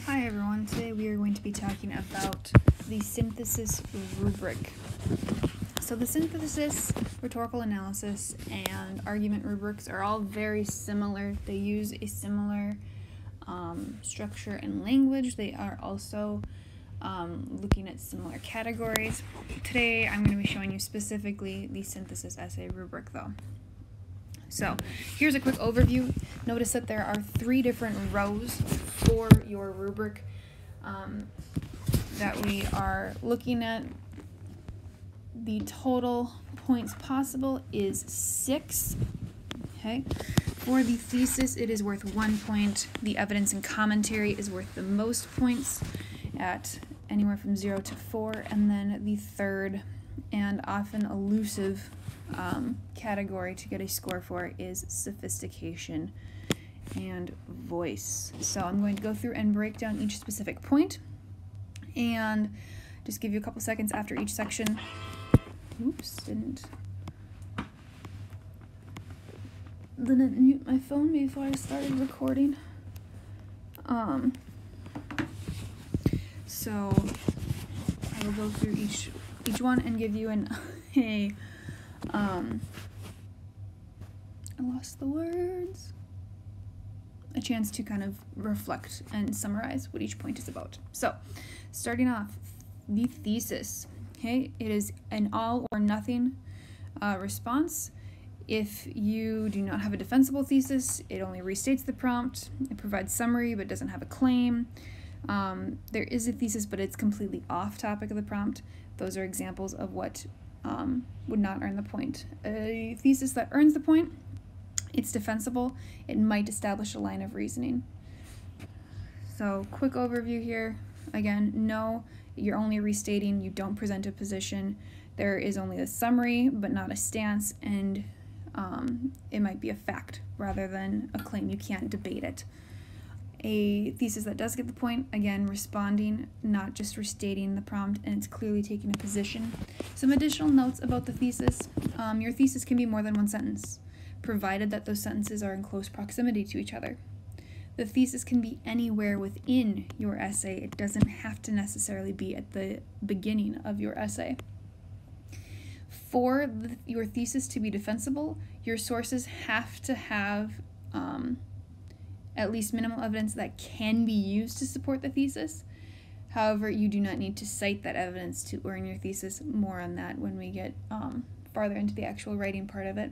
Hi everyone, today we are going to be talking about the synthesis rubric. So the synthesis, rhetorical analysis, and argument rubrics are all very similar. They use a similar structure and language. They are also looking at similar categories. Today I'm going to be showing you specifically the synthesis essay rubric though. So here's a quick overview. Notice that there are 3 different rows for your rubric that we are looking at. The total points possible is 6. Okay. For the thesis, it is worth 1 point. The evidence and commentary is worth the most points at anywhere from 0 to 4. And then the third and often elusive category to get a score for is sophistication and voice. So I'm going to go through and break down each specific point and just give you a couple seconds after each section. Oops, didn't mute my phone before I started recording. So I will go through each one and give you I lost the words. A chance to kind of reflect and summarize what each point is about. So, starting off, the thesis. Okay, it is an all or nothing response. If you do not have a defensible thesis, it only restates the prompt. It provides summary but doesn't have a claim. There is a thesis, but it's completely off topic of the prompt. Those are examples of what would not earn the point. A thesis that earns the point, it's defensible. It might establish a line of reasoning. So, quick overview here. Again, no, you're only restating. You don't present a position. There is only a summary, but not a stance, and it might be a fact rather than a claim. You can't debate it. A thesis that does get the point, again, responding, not just restating the prompt, and it's clearly taking a position. Some additional notes about the thesis. Your thesis can be more than one sentence, provided that those sentences are in close proximity to each other. The thesis can be anywhere within your essay. It doesn't have to necessarily be at the beginning of your essay. For your thesis to be defensible, your sources have to have at least minimal evidence that can be used to support the thesis. However, you do not need to cite that evidence to earn your thesis. More on that when we get farther into the actual writing part of it.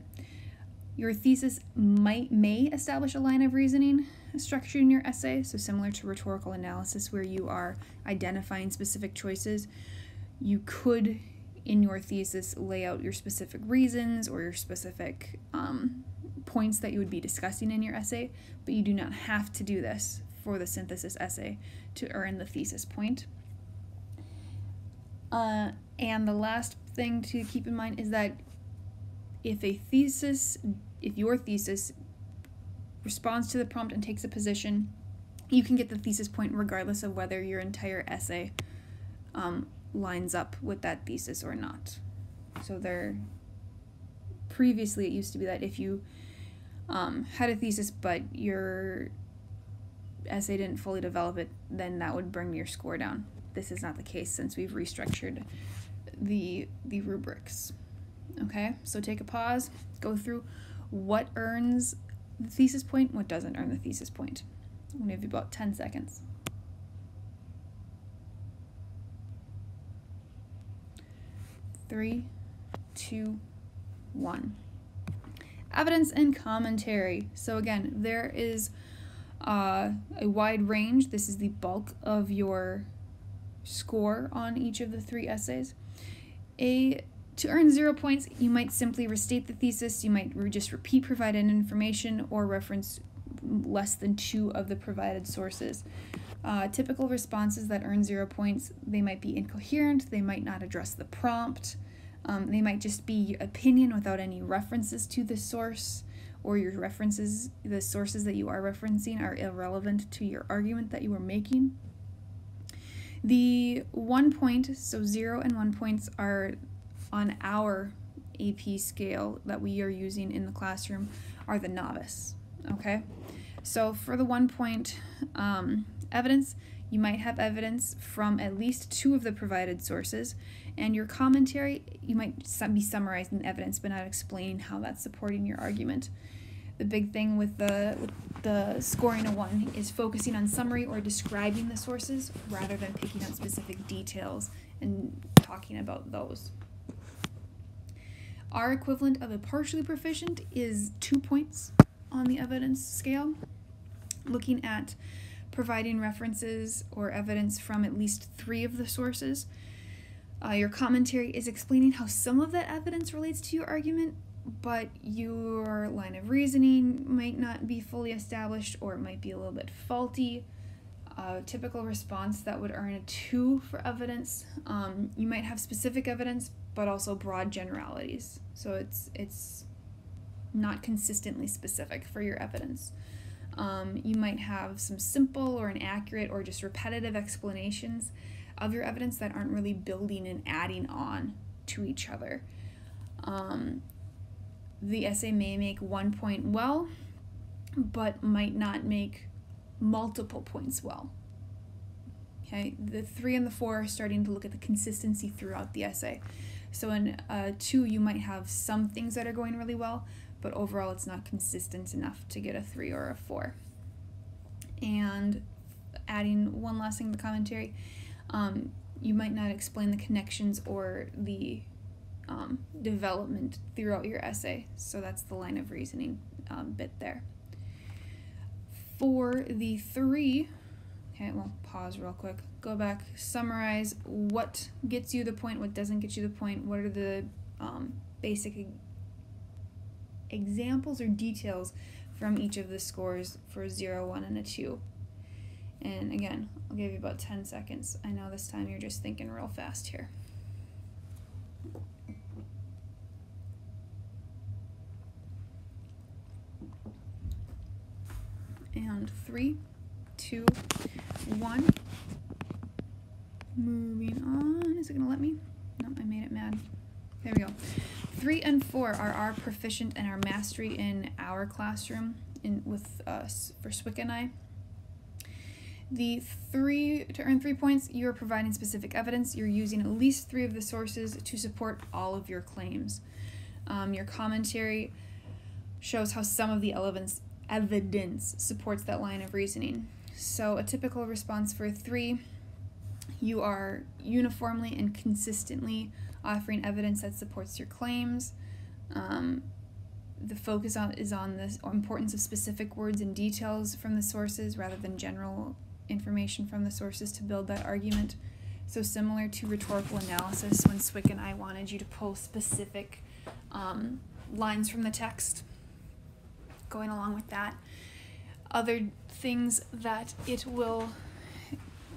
Your thesis may establish a line of reasoning structure in your essay, so similar to rhetorical analysis where you are identifying specific choices. You could, in your thesis, lay out your specific reasons or your specific points that you would be discussing in your essay, but you do not have to do this for the synthesis essay to earn the thesis point. And the last thing to keep in mind is that if your thesis responds to the prompt and takes a position, you can get the thesis point regardless of whether your entire essay lines up with that thesis or not. So previously it used to be that if you had a thesis but your essay didn't fully develop it, then that would bring your score down. This is not the case since we've restructured the rubrics. Okay, so take a pause, go through what earns the thesis point, what doesn't earn the thesis point. I'm going to give you about 10 seconds. Three, 2, 1. Evidence and commentary. So again, there is a wide range. This is the bulk of your score on each of the 3 essays. To earn 0 points, you might simply restate the thesis, you might just repeat provided information, or reference less than 2 of the provided sources. Typical responses that earn 0 points, they might be incoherent, they might not address the prompt, they might just be your opinion without any references to the source, or the sources that you are referencing are irrelevant to your argument that you are making. The 1 point, so 0 and 1 points are on our AP scale that we are using in the classroom are the novice, okay? So for the 1 point evidence, You might have evidence from at least 2 of the provided sources, and your commentary, you might be summarizing the evidence but not explaining how that's supporting your argument. The big thing with the scoring a 1 is focusing on summary or describing the sources rather than picking out specific details and talking about those. Our equivalent of a partially proficient is 2 points on the evidence scale, looking at providing references or evidence from at least 3 of the sources. Your commentary is explaining how some of that evidence relates to your argument, but your line of reasoning might not be fully established, or it might be a little bit faulty. Typical response that would earn a 2 for evidence. You might have specific evidence, but also broad generalities. So it's not consistently specific for your evidence. You might have some simple or inaccurate or just repetitive explanations of your evidence that aren't really building and adding on to each other. The essay may make 1 point well, but might not make multiple points well. Okay, the 3 and the 4 are starting to look at the consistency throughout the essay. So in 2, you might have some things that are going really well, but overall it's not consistent enough to get a 3 or a 4. And adding one last thing to the commentary, you might not explain the connections or the development throughout your essay. So that's the line of reasoning bit there. For the 3, okay, we'll pause real quick, go back, summarize what gets you the point, what doesn't get you the point, what are the basic examples or details from each of the scores for 0, 1, and a 2. And again, I'll give you about 10 seconds. I know this time you're just thinking real fast here. And 3, 2, 1. Moving on. Is it going to let me? No, I made it mad. There we go. 3 and 4 are our proficient and our mastery in our classroom with us for Swick and I. The 3, to earn 3 points, you are providing specific evidence. You're using at least 3 of the sources to support all of your claims. Your commentary shows how some of the evidence supports that line of reasoning. So a typical response for 3, you are uniformly and consistently offering evidence that supports your claims. The focus is on the importance of specific words and details from the sources rather than general information from the sources to build that argument. So similar to rhetorical analysis, when Swick and I wanted you to pull specific lines from the text, going along with that. Other things that it will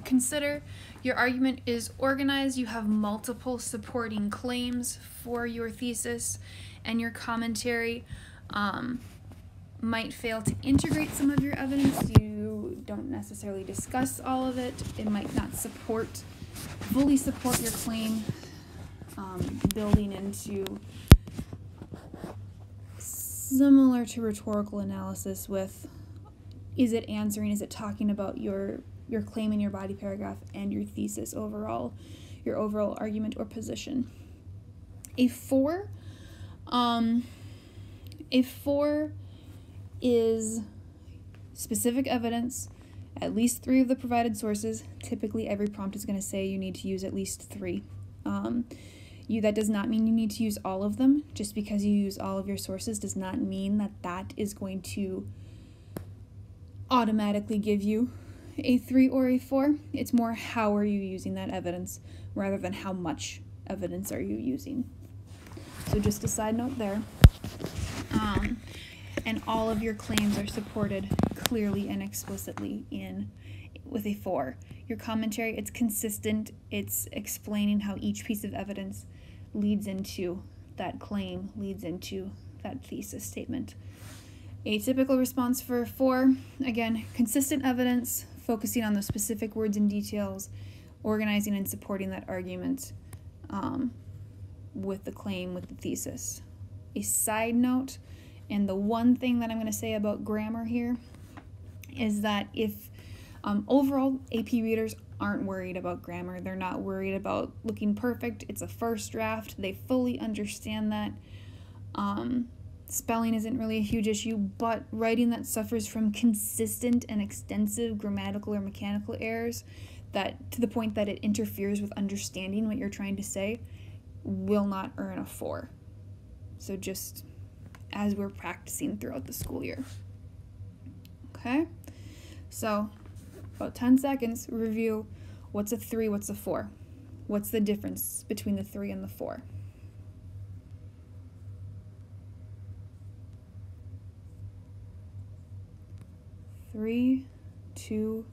consider, your argument is organized, you have multiple supporting claims for your thesis, and your commentary might fail to integrate some of your evidence. You don't necessarily discuss all of it. It might not fully support your claim, building into similar to rhetorical analysis with, is it answering, is it talking about your claim in your body paragraph and your thesis overall, your overall argument or position. A 4 is specific evidence, at least 3 of the provided sources. Typically every prompt is going to say you need to use at least 3. That does not mean you need to use all of them. Just because you use all of your sources does not mean that that is going to automatically give you a 3 or a 4. It's more how are you using that evidence rather than how much evidence are you using. So just a side note there. And all of your claims are supported clearly and explicitly with a 4. Your commentary, it's consistent. It's explaining how each piece of evidence leads into that claim, leads into that thesis statement. A typical response for 4, again, consistent evidence, focusing on the specific words and details, organizing and supporting that argument with the claim, with the thesis. A side note, and the one thing that I'm going to say about grammar here is that if Overall, AP readers aren't worried about grammar. They're not worried about looking perfect. It's a first draft. They fully understand that. Spelling isn't really a huge issue, but writing that suffers from consistent and extensive grammatical or mechanical errors that to the point that it interferes with understanding what you're trying to say will not earn a 4. So just as we're practicing throughout the school year. Okay? So about 10 seconds, review what's a 3, what's a 4. What's the difference between the 3 and the 4? Three, 2,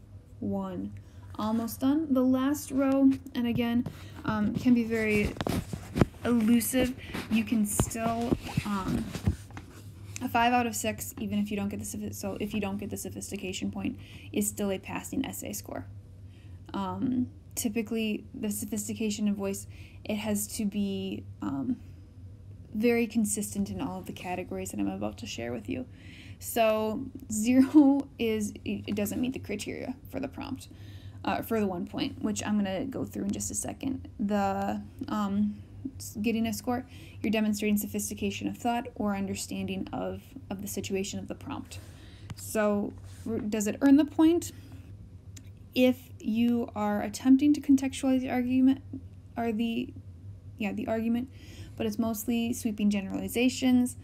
1. Almost done. The last row, and again, can be very elusive. You can still a 5 out of 6, even if you don't get the sophistication point, is still a passing essay score. Typically, the sophistication of voice, it has to be very consistent in all of the categories that I'm about to share with you. So 0 it doesn't meet the criteria for the prompt, for the 1 point, which I'm going to go through in just a second. The getting a score, you're demonstrating sophistication of thought or understanding of the situation of the prompt. So does it earn the point? If you are attempting to contextualize the argument, the argument, but it's mostly sweeping generalizations,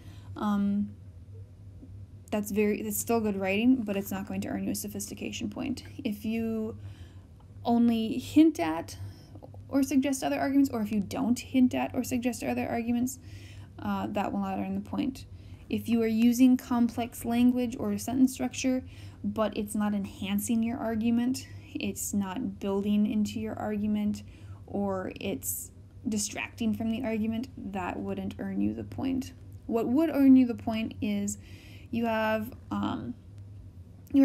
that's still good writing, but it's not going to earn you a sophistication point. If you only hint at or suggest other arguments, or if you don't hint at or suggest other arguments, that will not earn the point. If you are using complex language or sentence structure, but it's not enhancing your argument, it's not building into your argument, or it's distracting from the argument, that wouldn't earn you the point. What would earn you the point is you are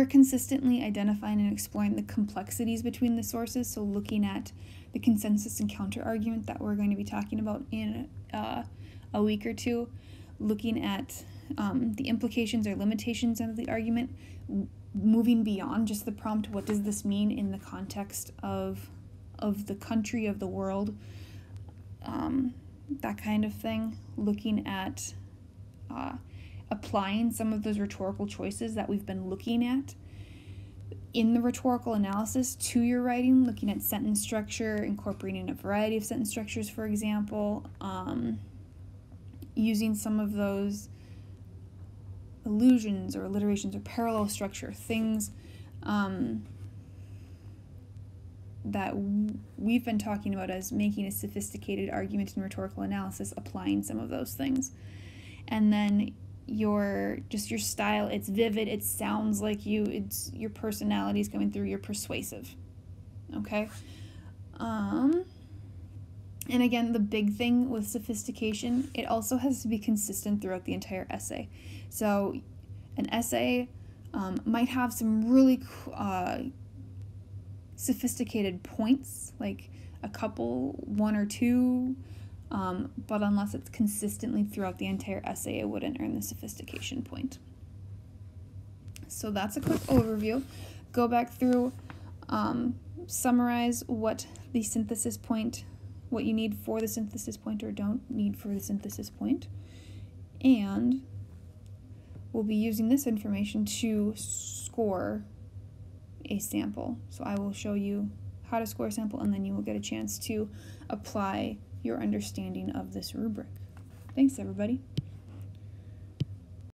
consistently identifying and exploring the complexities between the sources, so looking at the consensus and counter-argument that we're going to be talking about in a week or two, looking at the implications or limitations of the argument, moving beyond just the prompt, what does this mean in the context of the country, of the world, that kind of thing, looking at applying some of those rhetorical choices that we've been looking at in the rhetorical analysis to your writing, looking at sentence structure, incorporating a variety of sentence structures, for example, using some of those allusions or alliterations or parallel structure, things that we've been talking about as making a sophisticated argument in rhetorical analysis, applying some of those things. And then your style, it's vivid, it sounds like you, it's your personality is coming through, you're persuasive. Okay? And again, the big thing with sophistication, it also has to be consistent throughout the entire essay. So an essay might have some really sophisticated points, like a couple, 1 or 2, but unless it's consistently throughout the entire essay, it wouldn't earn the sophistication point. So that's a quick overview. Go back through, summarize what the synthesis point, what you need for the synthesis point or don't need for the synthesis point, and we'll be using this information to score a sample. So I will show you how to score a sample, and then you will get a chance to apply your understanding of this rubric. Thanks, everybody.